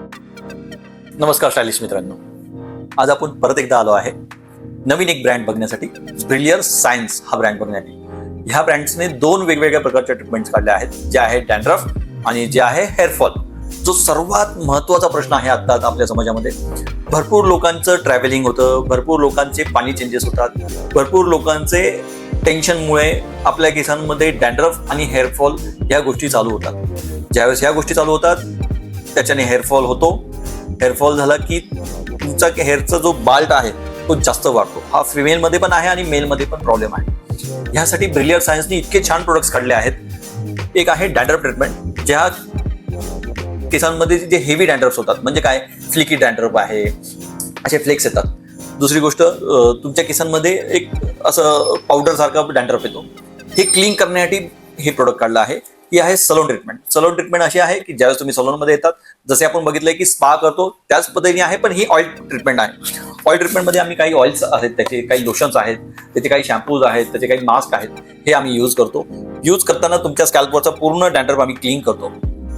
नमस्कार स्टायलिश मित्रांनो, आज आपण परत एकदा आलो आहे नवीन एक ब्रँड बघण्यासाठी. ब्रिलियर सायन्स हा ब्रँड बघण्यासाठी. ह्या ब्रँड्सने दोन वेगवेगळ्या प्रकारच्या ट्रीटमेंट्स काढल्या आहेत, जे आहे डॅन्ड्रफ आणि जे आहे हेअरफॉल. जो सर्वात महत्त्वाचा प्रश्न आहे आता आपल्या समाजामध्ये. भरपूर लोकांचं ट्रॅव्हलिंग होतं, भरपूर लोकांचे पाणी चेंजेस होतात, भरपूर लोकांचे टेन्शनमुळे आपल्या केसांमध्ये डॅन्ड्रफ आणि हेअरफॉल या गोष्टी चालू होतात. ज्यावेळेस ह्या गोष्टी चालू होतात त्याच्याने हेअरफॉल होतो. हेअरफॉल झाला की तुमचा हेअरचा जो बाल्ट आहे तो जास्त वाढतो. हा फिमेलमध्ये पण आहे आणि मेलमध्ये पण प्रॉब्लेम आहे. ह्यासाठी ब्रिलियर सायन्सने इतके छान प्रोडक्ट्स काढले आहेत. एक आहे डॅन्ड्रफ ट्रीटमेंट, ज्या केसांमध्ये जे हेवी डॅन्ड्रफ्स होतात, म्हणजे काय फ्लिकी डॅन्ड्रफ आहे, असे फ्लेक्स येतात. दुसरी गोष्ट, तुमच्या केसांमध्ये एक असं पावडर सारखा डॅन्ड्रफ येतो. हे क्लीन करण्यासाठी हे प्रोडक्ट काढलं आहे. ही आहे सलोन ट्रीटमेंट. सलोन ट्रीटमेंट अशी आहे की ज्यावेळेस तुम्ही सलोनमध्ये येतात, जसे आपण बघितलंय की स्पा करतो त्याच पद्धतीने आहे, पण ही ऑइल ट्रीटमेंट आहे. ऑइल ट्रीटमेंटमध्ये आम्ही काही ऑइल्स आहेत, त्याचे काही लोशन्स आहेत, त्याचे काही शॅम्पूज आहेत, त्याचे काही मास्क आहेत, हे आम्ही यूज करतो. यूज करताना तुमच्या स्कॅल्पवरचा पूर्ण डॅन्ड्रफ आम्ही क्लीन करतो.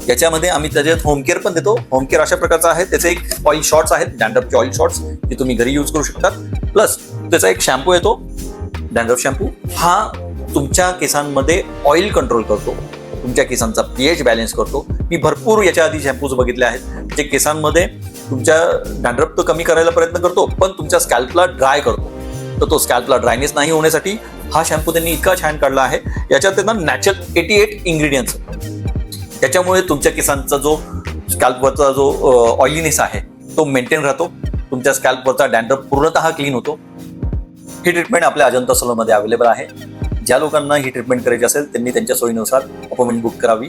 याच्यामध्ये आम्ही त्याच्यात होम केअर पण देतो. होम केअर अशा प्रकारचं आहे, त्याचे एक ऑइल शॉट्स आहेत, डॅन्ड्रफचे ऑइल शॉट्स, ते तुम्ही घरी यूज करू शकतात. प्लस त्याचा एक शॅम्पू येतो, डॅन्ड्रफ शॅम्पू. हा तुमच्या केसांमध्ये ऑइल कंट्रोल करतो, तुमच्या केसांचा पीएच बॅलन्स करतो. मी भरपूर याच्या आधी शॅम्पूज बघितले आहेत, जे केसांमध्ये तुमच्या डॅन्ड्रफ तर कमी करायला प्रयत्न करतो, पण तुमच्या स्कॅल्पला ड्राय करतो. तर तो स्कॅल्पला ड्रायनेस नाही होण्यासाठी हा शॅम्पू त्यांनी इतका छान काढला आहे. याच्यात त्यांना नॅचरल 88 इंग्रेडियंट्स. त्याच्यामुळे तुमच्या केसांचा जो स्कॅल्पवरचा जो ऑइलीनेस आहे तो मेंटेन राहतो. तुमच्या स्कॅल्पवरचा डॅन्ड्रफ पूर्णतः क्लीन होतो. ही ट्रीटमेंट आपल्या अजंता सलूनमध्ये अवेलेबल आहे. ज्या लोकांना ही ट्रीटमेंट करायची असेल त्यांनी त्यांच्या सोयीनुसार अपॉइंटमेंट बुक करावी.